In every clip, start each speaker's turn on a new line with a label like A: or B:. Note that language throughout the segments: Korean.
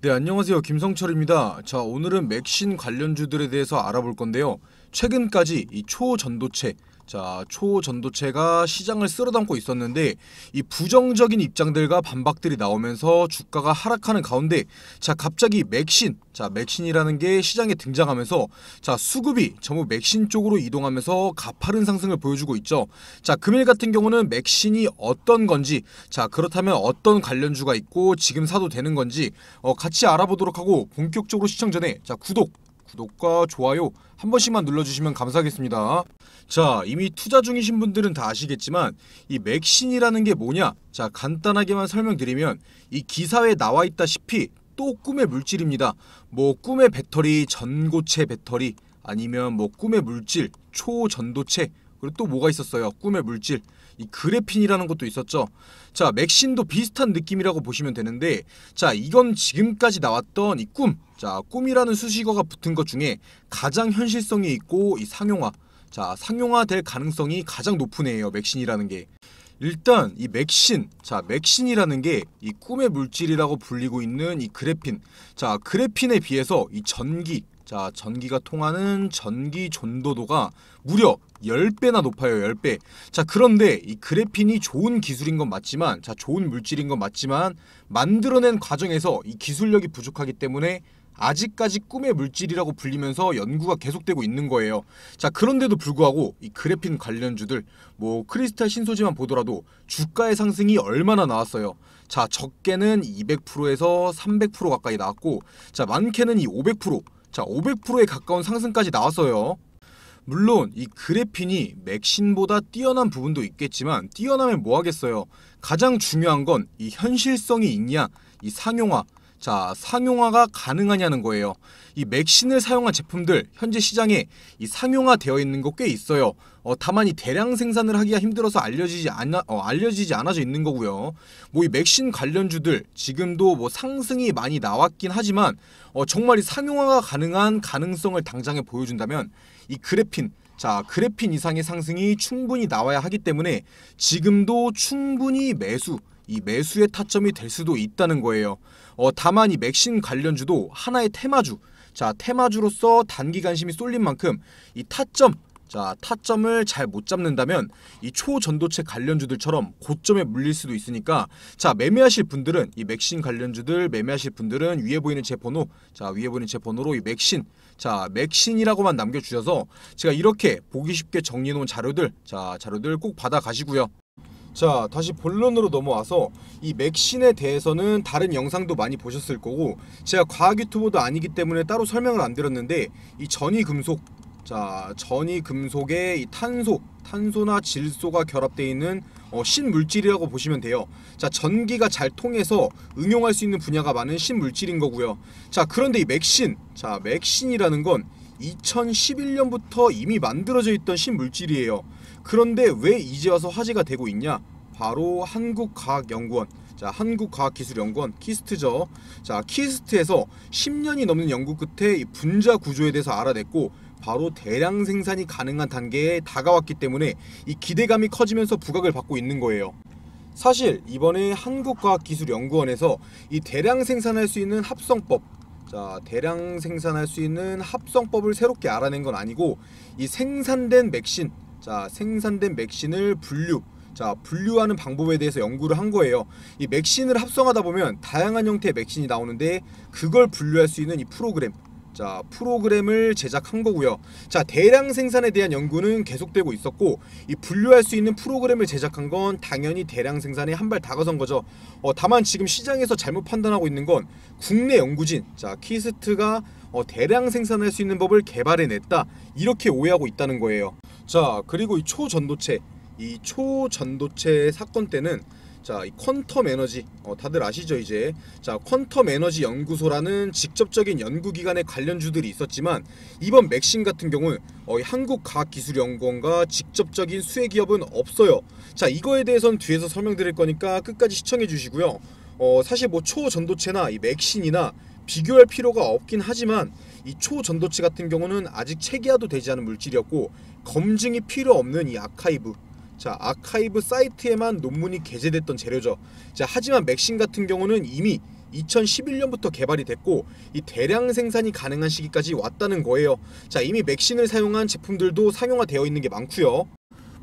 A: 네, 안녕하세요. 김성철입니다. 자, 오늘은 맥신 관련주들에 대해서 알아볼 건데요. 최근까지 이 초전도체, 초전도체가 시장을 쓸어담고 있었는데 이 부정적인 입장들과 반박들이 나오면서 주가가 하락하는 가운데 갑자기 맥신이라는 게 시장에 등장하면서 수급이 전부 맥신 쪽으로 이동하면서 가파른 상승을 보여주고 있죠. 금일 같은 경우는 맥신이 어떤 건지, 그렇다면 어떤 관련주가 있고 지금 사도 되는 건지 같이 알아보도록 하고, 본격적으로 시청 전에 구독과 좋아요 한 번씩만 눌러주시면 감사하겠습니다. 이미 투자 중이신 분들은 다 아시겠지만 이 맥신이라는 게 뭐냐? 간단하게만 설명드리면 이 기사에 나와 있다시피 또 꿈의 물질입니다. 뭐 꿈의 배터리, 전고체 배터리, 아니면 뭐 꿈의 물질, 초전도체, 그리고 또 뭐가 있었어요? 꿈의 물질, 이 그래핀이라는 것도 있었죠. 맥신도 비슷한 느낌이라고 보시면 되는데, 이건 지금까지 나왔던 이 꿈이라는 수식어가 붙은 것 중에 가장 현실성이 있고 이 상용화될 가능성이 가장 높은 애예요, 맥신이라는 게. 일단 이 맥신이라는 게 이 꿈의 물질이라고 불리고 있는 이 그래핀, 그래핀에 비해서 이 전기가 통하는 전기 전도도가 무려 10배나 높아요. 10배. 그런데 이 그래핀이 좋은 기술인 건 맞지만, 좋은 물질인 건 맞지만, 만들어낸 과정에서 이 기술력이 부족하기 때문에 아직까지 꿈의 물질이라고 불리면서 연구가 계속되고 있는 거예요. 그런데도 불구하고 이 그래핀 관련주들, 뭐 크리스탈 신소재만 보더라도 주가의 상승이 얼마나 나왔어요. 적게는 200%에서 300% 가까이 나왔고, 많게는 이 500%에 가까운 상승까지 나왔어요. 물론 이 그래핀이 맥신보다 뛰어난 부분도 있겠지만, 뛰어나면 뭐 하겠어요. 가장 중요한 건 이 현실성이 있냐, 이 상용화가 가능하냐는 거예요. 이 맥신을 사용한 제품들 현재 시장에 이 상용화되어 있는 거 꽤 있어요. 다만 이 대량 생산을 하기가 힘들어서 알려지지 않아져 있는 거고요. 뭐 이 맥신 관련주들 지금도 뭐 상승이 많이 나왔긴 하지만 정말 이 상용화가 가능한 가능성을 당장에 보여준다면 이 그래핀 이상의 상승이 충분히 나와야 하기 때문에 지금도 충분히 매수의 타점이 될 수도 있다는 거예요. 다만 이 맥신 관련주도 하나의 테마주로서 단기 관심이 쏠린 만큼 이 타점을 잘 못 잡는다면 이 초전도체 관련주들처럼 고점에 물릴 수도 있으니까, 매매하실 분들은 이 맥신 관련주들 매매하실 분들은 위에 보이는 제 번호로 이 맥신이라고만 남겨주셔서 제가 이렇게 보기 쉽게 정리해놓은 자료들 꼭 받아 가시고요. 다시 본론으로 넘어와서 이 맥신에 대해서는 다른 영상도 많이 보셨을 거고, 제가 과학 유튜버도 아니기 때문에 따로 설명을 안 드렸는데, 이 전이금속에 이 탄소나 질소가 결합되어 있는 신물질이라고 보시면 돼요. 전기가 잘 통해서 응용할 수 있는 분야가 많은 신물질인 거고요. 그런데 이 맥신이라는 건 2011년부터 이미 만들어져 있던 신물질이에요. 그런데 왜 이제 와서 화제가 되고 있냐? 바로 한국과학기술연구원 키스트죠. 키스트에서 10년이 넘는 연구 끝에 이 분자 구조에 대해서 알아냈고, 바로 대량 생산이 가능한 단계에 다가왔기 때문에 이 기대감이 커지면서 부각을 받고 있는 거예요. 사실 이번에 한국과학기술연구원에서 이 대량 생산할 수 있는 합성법을 새롭게 알아낸 건 아니고, 이 생산된 맥신을 분류하는 방법에 대해서 연구를 한 거예요. 이 맥신을 합성하다 보면 다양한 형태의 맥신이 나오는데, 그걸 분류할 수 있는 이 프로그램을 제작한 거고요. 대량 생산에 대한 연구는 계속되고 있었고, 이 분류할 수 있는 프로그램을 제작한 건 당연히 대량 생산에 한 발 다가선 거죠. 다만 지금 시장에서 잘못 판단하고 있는 건 국내 연구진 키스트가 대량 생산할 수 있는 법을 개발해냈다, 이렇게 오해하고 있다는 거예요. 그리고 이 초전도체 사건 때는 이 퀀텀 에너지, 다들 아시죠 이제. 퀀텀 에너지 연구소라는 직접적인 연구기관의 관련주들이 있었지만, 이번 맥신 같은 경우는 한국과학기술연구원과 직접적인 수혜기업은 없어요. 이거에 대해서는 뒤에서 설명드릴 거니까 끝까지 시청해 주시고요. 사실 뭐 초전도체나 이 맥신이나 비교할 필요가 없긴 하지만, 이 초전도체 같은 경우는 아직 체계화도 되지 않은 물질이었고, 검증이 필요 없는 이 아카이브 사이트에만 논문이 게재됐던 재료죠. 하지만 맥신 같은 경우는 이미 2011년부터 개발이 됐고 이 대량 생산이 가능한 시기까지 왔다는 거예요. 자, 이미 맥신을 사용한 제품들도 상용화되어 있는 게 많고요.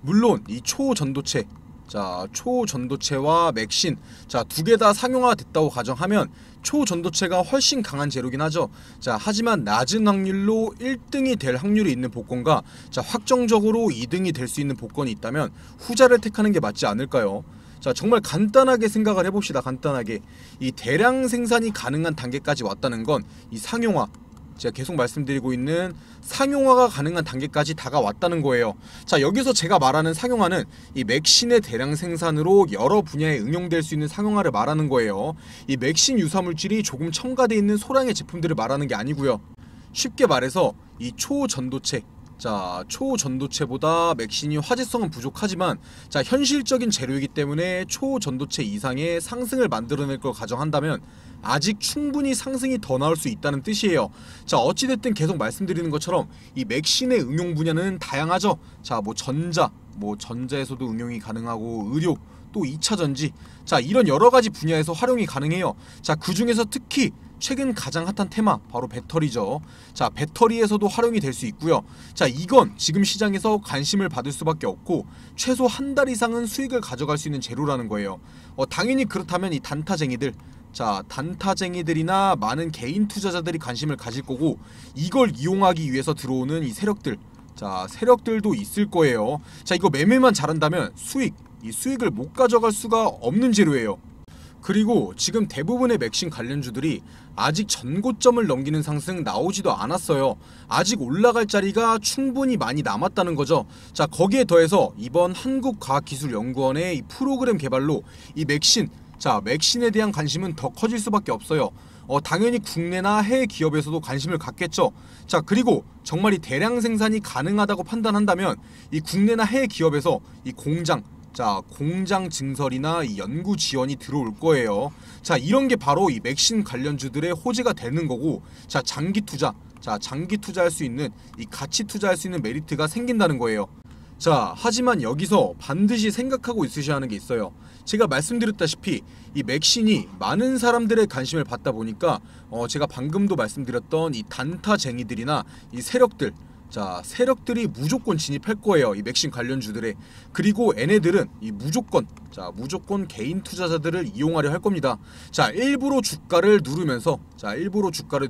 A: 물론 이 초전도체, 자 초전도체와 맥신, 자 두 개 다 상용화 됐다고 가정하면 초전도체가 훨씬 강한 재료긴 하죠. 자 하지만 낮은 확률로 1등이 될 확률이 있는 복권과 자 확정적으로 2등이 될 수 있는 복권이 있다면 후자를 택하는 게 맞지 않을까요? 자 정말 간단하게 생각을 해봅시다. 간단하게 이 대량 생산이 가능한 단계까지 왔다는 건 이 상용화, 제가 계속 말씀드리고 있는 상용화가 가능한 단계까지 다가왔다는 거예요. 자 여기서 제가 말하는 상용화는 이 맥신의 대량 생산으로 여러 분야에 응용될 수 있는 상용화를 말하는 거예요. 이 맥신 유사물질이 조금 첨가되어 있는 소량의 제품들을 말하는 게 아니고요. 쉽게 말해서 이 초전도체, 자 초전도체보다 맥신이 화재성은 부족하지만 자 현실적인 재료이기 때문에 초전도체 이상의 상승을 만들어낼 걸 가정한다면 아직 충분히 상승이 더 나올 수 있다는 뜻이에요. 자 어찌됐든 계속 말씀드리는 것처럼 이 맥신의 응용 분야는 다양하죠. 자 뭐 전자에서도 응용이 가능하고 의료, 또 2차전지, 자 이런 여러가지 분야에서 활용이 가능해요. 자 그중에서 특히 최근 가장 핫한 테마 바로 배터리죠. 자 배터리에서도 활용이 될 수 있고요. 자 이건 지금 시장에서 관심을 받을 수밖에 없고 최소 한 달 이상은 수익을 가져갈 수 있는 재료라는 거예요. 당연히 그렇다면 이 단타쟁이들, 자 단타쟁이들이나 많은 개인 투자자들이 관심을 가질 거고 이걸 이용하기 위해서 들어오는 이 세력들, 자 세력들도 있을 거예요. 자 이거 매매만 잘한다면 이 수익을 못 가져갈 수가 없는 재료예요. 그리고 지금 대부분의 맥신 관련주들이 아직 전고점을 넘기는 상승 나오지도 않았어요. 아직 올라갈 자리가 충분히 많이 남았다는 거죠. 자 거기에 더해서 이번 한국과학기술연구원의 이 프로그램 개발로 이 맥신에 대한 관심은 더 커질 수밖에 없어요. 당연히 국내나 해외 기업에서도 관심을 갖겠죠. 자 그리고 정말 이 대량 생산이 가능하다고 판단한다면 이 국내나 해외 기업에서 이 공장 증설이나 이 연구 지원이 들어올 거예요. 자 이런 게 바로 이 맥신 관련주들의 호재가 되는 거고, 자 장기 투자할 수 있는, 이 가치 투자할 수 있는 메리트가 생긴다는 거예요. 자 하지만 여기서 반드시 생각하고 있으셔야 하는 게 있어요. 제가 말씀드렸다시피 이 맥신이 많은 사람들의 관심을 받다 보니까 제가 방금도 말씀드렸던 이 단타쟁이들이나 이 세력들이 무조건 진입할 거예요. 이 맥신 관련주들에. 그리고 얘네들은 이 무조건 개인 투자자들을 이용하려 할 겁니다. 자 일부러 주가를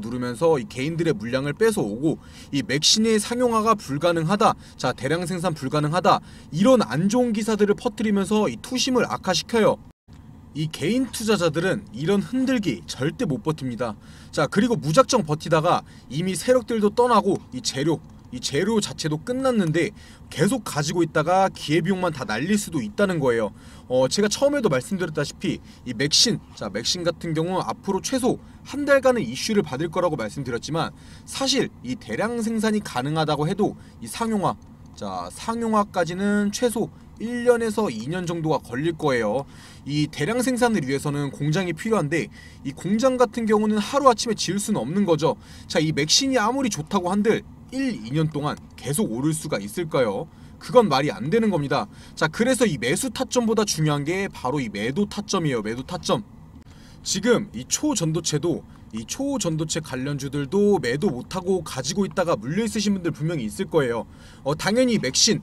A: 누르면서 이 개인들의 물량을 뺏어오고 이 맥신의 상용화가 불가능하다, 자 대량 생산 불가능하다, 이런 안 좋은 기사들을 퍼뜨리면서 이 투심을 악화시켜요. 이 개인 투자자들은 이런 흔들기 절대 못 버팁니다. 자 그리고 무작정 버티다가 이미 세력들도 떠나고 이 재료 자체도 끝났는데 계속 가지고 있다가 기회비용만 다 날릴 수도 있다는 거예요. 제가 처음에도 말씀드렸다시피 이 맥신 같은 경우 앞으로 최소 한 달간의 이슈를 받을 거라고 말씀드렸지만 사실 이 대량 생산이 가능하다고 해도 이 상용화까지는 최소 1년에서 2년 정도가 걸릴 거예요. 이 대량 생산을 위해서는 공장이 필요한데 이 공장 같은 경우는 하루아침에 지을 수는 없는 거죠. 자 이 맥신이 아무리 좋다고 한들 1, 2년 동안 계속 오를 수가 있을까요? 그건 말이 안 되는 겁니다. 자 그래서 이 매수 타점보다 중요한 게 바로 이 매도 타점이에요. 매도 타점. 지금 이 초전도체 관련주들도 매도 못하고 가지고 있다가 물려있으신 분들 분명히 있을 거예요. 당연히 맥신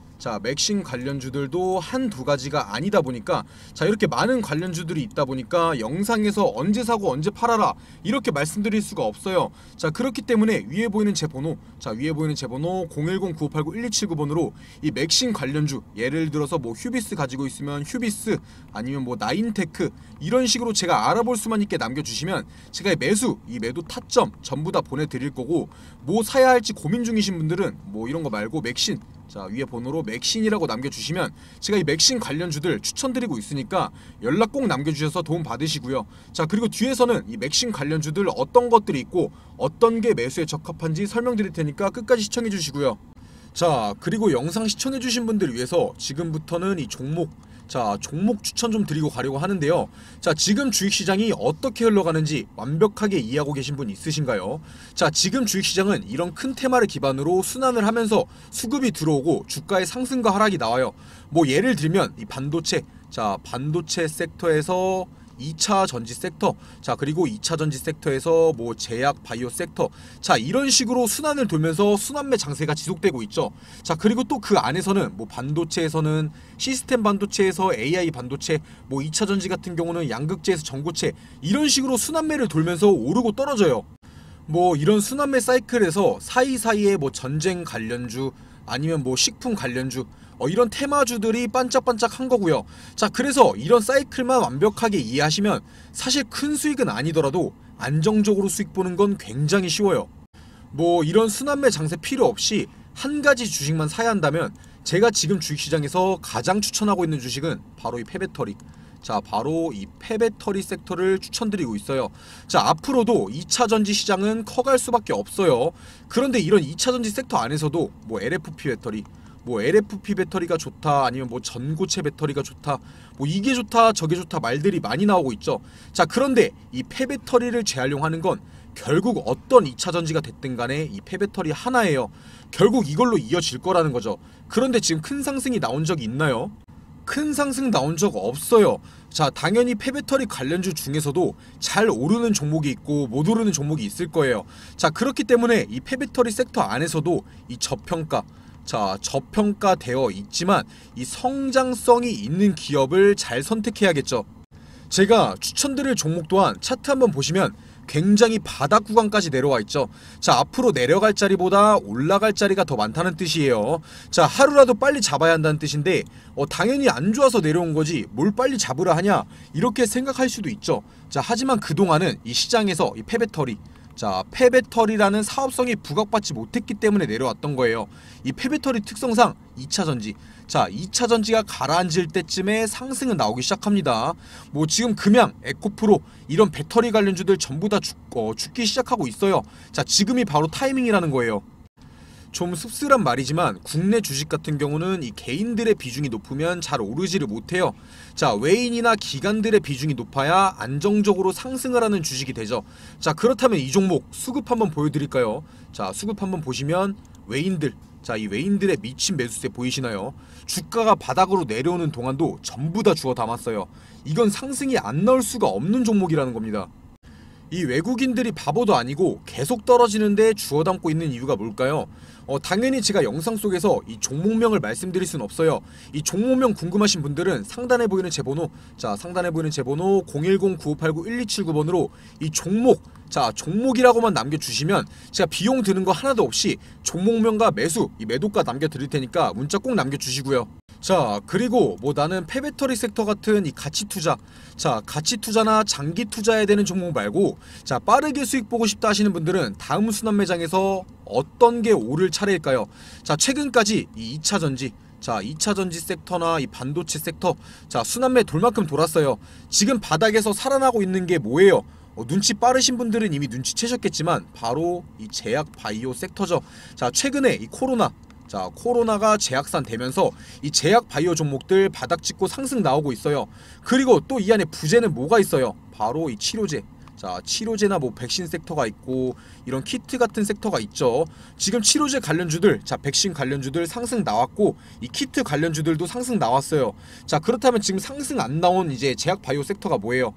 A: 관련주들도 한두 가지가 아니다 보니까 이렇게 많은 관련주들이 있다 보니까 영상에서 언제 사고 언제 팔아라 이렇게 말씀드릴 수가 없어요. 자 그렇기 때문에 위에 보이는 제 번호 010-9589-1279번으로 이 맥신 관련주, 예를 들어서 뭐 휴비스 가지고 있으면 휴비스, 아니면 뭐 나인테크, 이런 식으로 제가 알아볼 수만 있게 남겨주시면 제가 이 매도 타점 전부 다 보내드릴 거고, 뭐 사야 할지 고민 중이신 분들은 뭐 이런 거 말고 맥신, 자 위에 번호로 맥신이라고 남겨주시면 제가 이 맥신 관련주들 추천드리고 있으니까 연락 꼭 남겨주셔서 도움 받으시고요. 자 그리고 뒤에서는 이 맥신 관련주들 어떤 것들이 있고 어떤 게 매수에 적합한지 설명드릴 테니까 끝까지 시청해 주시고요. 자 그리고 영상 시청해 주신 분들을 위해서 지금부터는 이 종목 추천 좀 드리고 가려고 하는데요. 자 지금 주식시장이 어떻게 흘러가는지 완벽하게 이해하고 계신 분 있으신가요? 자 지금 주식시장은 이런 큰 테마를 기반으로 순환을 하면서 수급이 들어오고 주가의 상승과 하락이 나와요. 뭐 예를 들면 이 반도체 섹터에서 2차 전지 섹터, 자 그리고 2차 전지 섹터에서 뭐 제약 바이오 섹터, 자 이런 식으로 순환을 돌면서 순환매 장세가 지속되고 있죠. 자 그리고 또 그 안에서는 뭐 반도체에서는 시스템 반도체에서 AI 반도체, 뭐 2차 전지 같은 경우는 양극재에서 전고체, 이런 식으로 순환매를 돌면서 오르고 떨어져요. 뭐 이런 순환매 사이클에서 사이사이에 뭐 전쟁 관련주 아니면 뭐 식품 관련주, 이런 테마주들이 반짝반짝한 거고요. 자 그래서 이런 사이클만 완벽하게 이해하시면 사실 큰 수익은 아니더라도 안정적으로 수익 보는 건 굉장히 쉬워요. 뭐 이런 순환매 장세 필요 없이 한 가지 주식만 사야 한다면 제가 지금 주식시장에서 가장 추천하고 있는 주식은 바로 이 폐배터리, 자 바로 이 폐배터리 섹터를 추천드리고 있어요. 자 앞으로도 2차 전지 시장은 커갈 수밖에 없어요. 그런데 이런 2차 전지 섹터 안에서도 뭐 LFP 배터리, 뭐 LFP 배터리가 좋다, 아니면 뭐 전고체 배터리가 좋다, 뭐 이게 좋다 저게 좋다 말들이 많이 나오고 있죠. 자 그런데 이 폐배터리를 재활용하는 건 결국 어떤 2차 전지가 됐든 간에 이 폐배터리 하나예요. 결국 이걸로 이어질 거라는 거죠. 그런데 지금 큰 상승이 나온 적이 있나요? 큰 상승 나온 적 없어요. 자 당연히 폐배터리 관련주 중에서도 잘 오르는 종목이 있고 못 오르는 종목이 있을 거예요. 자 그렇기 때문에 이 폐배터리 섹터 안에서도 이 저평가, 자 저평가되어 있지만 이 성장성이 있는 기업을 잘 선택해야겠죠. 제가 추천드릴 종목 또한 차트 한번 보시면 굉장히 바닥 구간까지 내려와 있죠. 자 앞으로 내려갈 자리보다 올라갈 자리가 더 많다는 뜻이에요. 자 하루라도 빨리 잡아야 한다는 뜻인데 당연히 안 좋아서 내려온 거지 뭘 빨리 잡으라 하냐 이렇게 생각할 수도 있죠. 자 하지만 그동안은 이 시장에서 이 폐배터리, 자 폐배터리라는 사업성이 부각받지 못했기 때문에 내려왔던 거예요. 이 폐배터리 특성상 2차 전지, 자 2차 전지가 가라앉을 때쯤에 상승은 나오기 시작합니다. 뭐 지금 금양, 에코프로 이런 배터리 관련주들 전부 다 죽기 시작하고 있어요. 자 지금이 바로 타이밍이라는 거예요. 좀 씁쓸한 말이지만 국내 주식 같은 경우는 이 개인들의 비중이 높으면 잘 오르지를 못해요. 자 외인이나 기관들의 비중이 높아야 안정적으로 상승을 하는 주식이 되죠. 자 그렇다면 이 종목 수급 한번 보여드릴까요? 자 수급 한번 보시면 외인들, 자 이 외인들의 미친 매수세 보이시나요? 주가가 바닥으로 내려오는 동안도 전부 다 주워 담았어요. 이건 상승이 안 나올 수가 없는 종목이라는 겁니다. 이 외국인들이 바보도 아니고 계속 떨어지는데 주워 담고 있는 이유가 뭘까요? 당연히 제가 영상 속에서 이 종목명을 말씀드릴 순 없어요. 이 종목명 궁금하신 분들은 상단에 보이는 제 번호, 자 상단에 보이는 제 번호 010-9589-1279번으로 이 종목, 자 종목이라고만 남겨주시면 제가 비용 드는 거 하나도 없이 종목명과 매수, 이 매도가 남겨드릴 테니까 문자 꼭 남겨주시고요. 자 그리고 뭐 나는 폐배터리 섹터 같은 이 가치투자, 자 가치투자나 장기투자해야 되는 종목 말고 자 빠르게 수익 보고 싶다 하시는 분들은 다음 순환매장에서 어떤 게 오를 차례일까요? 자 최근까지 이 2차 전지, 자 2차 전지 섹터나 이 반도체 섹터, 자 순환매 돌만큼 돌았어요. 지금 바닥에서 살아나고 있는 게 뭐예요? 눈치 빠르신 분들은 이미 눈치채셨겠지만 바로 이 제약 바이오 섹터죠. 자 최근에 이 코로나가 재확산 되면서 이 제약 바이오 종목들 바닥 찍고 상승 나오고 있어요. 그리고 또 이 안에 부재는 뭐가 있어요? 바로 이 치료제, 자 치료제나 뭐 백신 섹터가 있고 이런 키트 같은 섹터가 있죠. 지금 치료제 관련주들, 자 백신 관련주들 상승 나왔고 이 키트 관련주들도 상승 나왔어요. 자 그렇다면 지금 상승 안 나온 이제 제약 바이오 섹터가 뭐예요?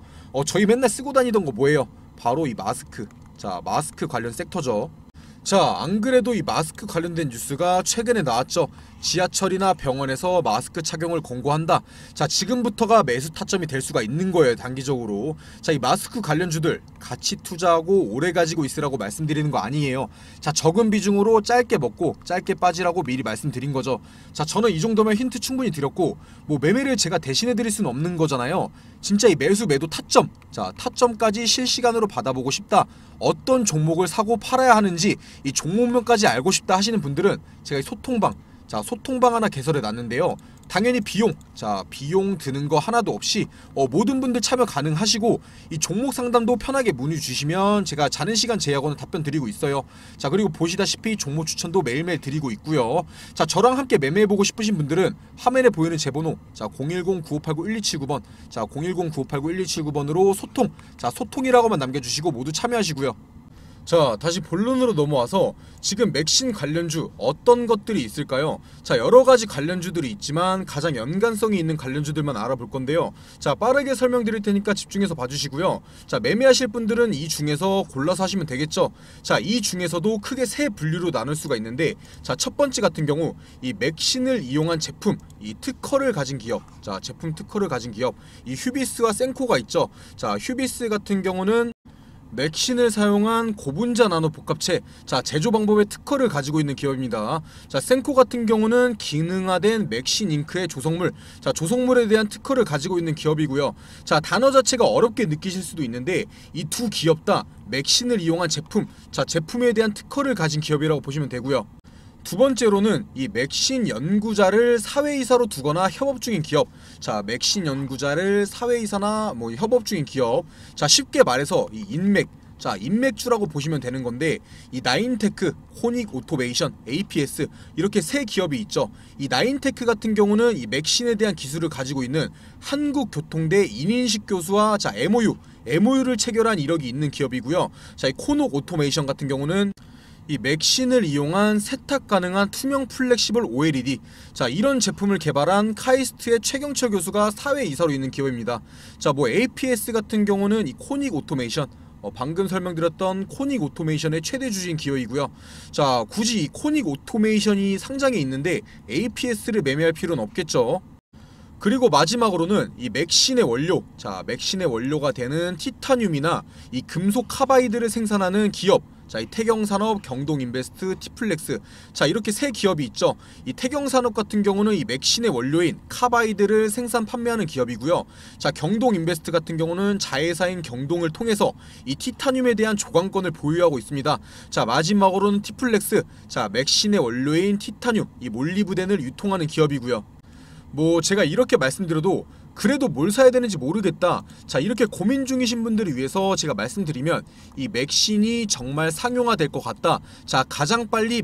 A: 저희 맨날 쓰고 다니던 거 뭐예요? 바로 이 마스크, 자 마스크 관련 섹터죠. 자 안그래도 이 마스크 관련된 뉴스가 최근에 나왔죠. 지하철이나 병원에서 마스크 착용을 권고한다. 자 지금부터가 매수 타점이 될 수가 있는 거예요, 단기적으로. 자 이 마스크 관련주들 같이 투자하고 오래 가지고 있으라고 말씀드리는 거 아니에요. 자 적은 비중으로 짧게 먹고 짧게 빠지라고 미리 말씀드린 거죠. 자 저는 이 정도면 힌트 충분히 드렸고 뭐 매매를 제가 대신해 드릴 수는 없는 거잖아요. 진짜 이 매수 매도 타점, 자 타점까지 실시간으로 받아보고 싶다, 어떤 종목을 사고 팔아야 하는지 이 종목명까지 알고 싶다 하시는 분들은 제가 이 소통방, 자 소통방 하나 개설해 놨는데요. 당연히 비용, 자 비용 드는 거 하나도 없이 모든 분들 참여 가능하시고 이 종목 상담도 편하게 문의 주시면 제가 자는 시간 제약으로는 답변 드리고 있어요. 자 그리고 보시다시피 종목 추천도 매일매일 드리고 있고요. 자 저랑 함께 매매해보고 싶으신 분들은 화면에 보이는 제 번호, 자 010-9589-1279번, 자 010-9589-1279번으로 소통, 자 소통이라고만 남겨주시고 모두 참여하시고요. 자, 다시 본론으로 넘어와서 지금 맥신 관련주 어떤 것들이 있을까요? 자, 여러가지 관련주들이 있지만 가장 연관성이 있는 관련주들만 알아볼 건데요. 자, 빠르게 설명드릴 테니까 집중해서 봐주시고요. 자, 매매하실 분들은 이 중에서 골라서 하시면 되겠죠. 자, 이 중에서도 크게 세 분류로 나눌 수가 있는데, 자, 첫 번째 같은 경우 이 맥신을 이용한 제품, 이 특허를 가진 기업, 자, 제품 특허를 가진 기업, 이 휴비스와 센코가 있죠. 자, 휴비스 같은 경우는 맥신을 사용한 고분자 나노 복합체, 자, 제조 방법의 특허를 가지고 있는 기업입니다. 자, 센코 같은 경우는 기능화된 맥신 잉크의 조성물, 자, 조성물에 대한 특허를 가지고 있는 기업이고요. 자, 단어 자체가 어렵게 느끼실 수도 있는데 이 두 기업 다 맥신을 이용한 제품, 자, 제품에 대한 특허를 가진 기업이라고 보시면 되고요. 두 번째로는 이 맥신 연구자를 사회이사로 두거나 협업 중인 기업, 자, 맥신 연구자를 사회이사나 뭐 협업 중인 기업, 자, 쉽게 말해서 이 인맥, 자, 인맥주라고 보시면 되는 건데, 이 나인테크, 호닉 오토메이션, APS 이렇게 세 기업이 있죠. 이 나인테크 같은 경우는 이 맥신에 대한 기술을 가지고 있는 한국교통대 이민식 교수와, 자, MOU를 체결한 이력이 있는 기업이고요. 자, 이 코녹 오토메이션 같은 경우는 이 맥신을 이용한 세탁 가능한 투명 플렉시블 OLED, 자, 이런 제품을 개발한 카이스트의 최경철 교수가 사회이사로 있는 기업입니다. 자, 뭐 APS 같은 경우는 이 코닉 오토메이션, 방금 설명드렸던 코닉 오토메이션의 최대 주주인 기업이고요. 자, 굳이 이 코닉 오토메이션이 상장에 있는데 APS를 매매할 필요는 없겠죠. 그리고 마지막으로는 이 맥신의 원료, 자, 맥신의 원료가 되는 티타늄이나 이 금속 카바이드를 생산하는 기업, 자, 이 태경산업, 경동인베스트, 티플렉스, 자, 이렇게 세 기업이 있죠. 이 태경산업 같은 경우는 이 맥신의 원료인 카바이드를 생산 판매하는 기업이고요. 자, 경동인베스트 같은 경우는 자회사인 경동을 통해서 이 티타늄에 대한 조강권을 보유하고 있습니다. 자, 마지막으로는 티플렉스, 자, 맥신의 원료인 티타늄, 이 몰리브덴을 유통하는 기업이고요. 뭐 제가 이렇게 말씀드려도 그래도 뭘 사야 되는지 모르겠다, 자, 이렇게 고민 중이신 분들을 위해서 제가 말씀드리면 이 맥신이 정말 상용화될 것 같다, 자, 가장 빨리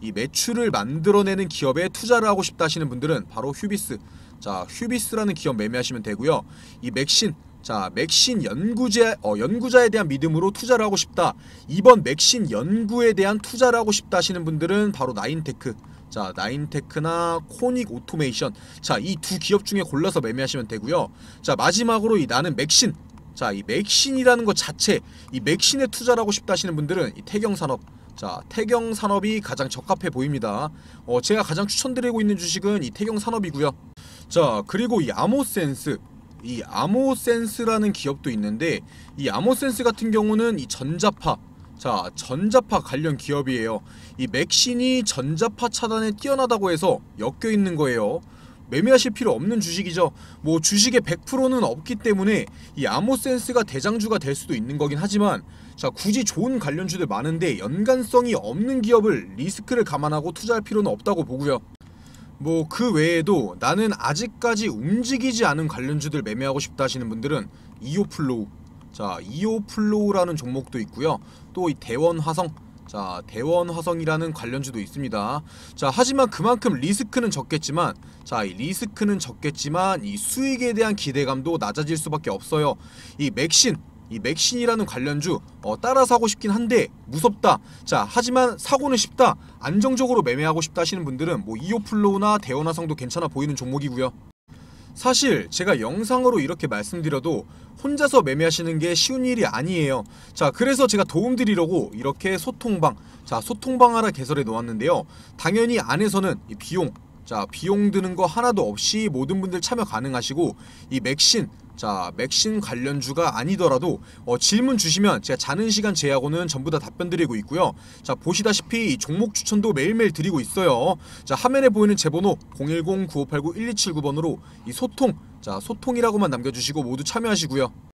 A: 이 매출을 만들어내는 기업에 투자를 하고 싶다 하시는 분들은 바로 휴비스, 자, 휴비스라는 기업 매매하시면 되고요. 이 맥신, 자, 맥신 연구자에 대한 믿음으로 투자를 하고 싶다, 이번 맥신 연구에 대한 투자를 하고 싶다 하시는 분들은 바로 나인테크, 자, 나인테크나 코닉 오토메이션, 자, 이 두 기업 중에 골라서 매매하시면 되고요. 자, 마지막으로 이 나는 맥신, 자, 이 맥신이라는 것 자체, 이 맥신에 투자를 하고 싶다 하시는 분들은 이 태경산업, 자, 태경산업이 가장 적합해 보입니다. 제가 가장 추천드리고 있는 주식은 이 태경산업이고요. 자, 그리고 이 아모센스, 이 아모센스라는 기업도 있는데, 이 아모센스 같은 경우는 이 전자파, 자, 전자파 관련 기업이에요. 이 맥신이 전자파 차단에 뛰어나다고 해서 엮여있는 거예요. 매매하실 필요 없는 주식이죠. 뭐 주식의 100%는 없기 때문에 이 아모센스가 대장주가 될 수도 있는 거긴 하지만, 자, 굳이 좋은 관련주들 많은데 연관성이 없는 기업을 리스크를 감안하고 투자할 필요는 없다고 보고요. 뭐 그 외에도 나는 아직까지 움직이지 않은 관련주들 매매하고 싶다 하시는 분들은 이오플로우, 자, 이오플로우라는 종목도 있고요. 또 이 대원화성, 자, 대원화성이라는 관련주도 있습니다. 자, 하지만 그만큼 리스크는 적겠지만, 자, 이 리스크는 적겠지만 이 수익에 대한 기대감도 낮아질 수밖에 없어요. 이 맥신이라는 관련주 따라 사고 싶긴 한데 무섭다, 자, 하지만 사고는 쉽다, 안정적으로 매매하고 싶다 하시는 분들은 뭐 이오플로우나 대원화성도 괜찮아 보이는 종목이고요. 사실 제가 영상으로 이렇게 말씀드려도 혼자서 매매하시는 게 쉬운 일이 아니에요. 자, 그래서 제가 도움드리려고 이렇게 소통방, 자, 소통방 하나 개설해 놓았는데요. 당연히 안에서는 이 비용, 자, 비용 드는 거 하나도 없이 모든 분들 참여 가능하시고, 이 맥신, 자, 맥신 관련주가 아니더라도 질문 주시면 제가 자는 시간 제하고는 전부 다 답변 드리고 있고요. 자, 보시다시피 이 종목 추천도 매일매일 드리고 있어요. 자, 화면에 보이는 제 번호 010-9589-1279번으로 이 소통, 자, 소통이라고만 남겨주시고 모두 참여하시고요.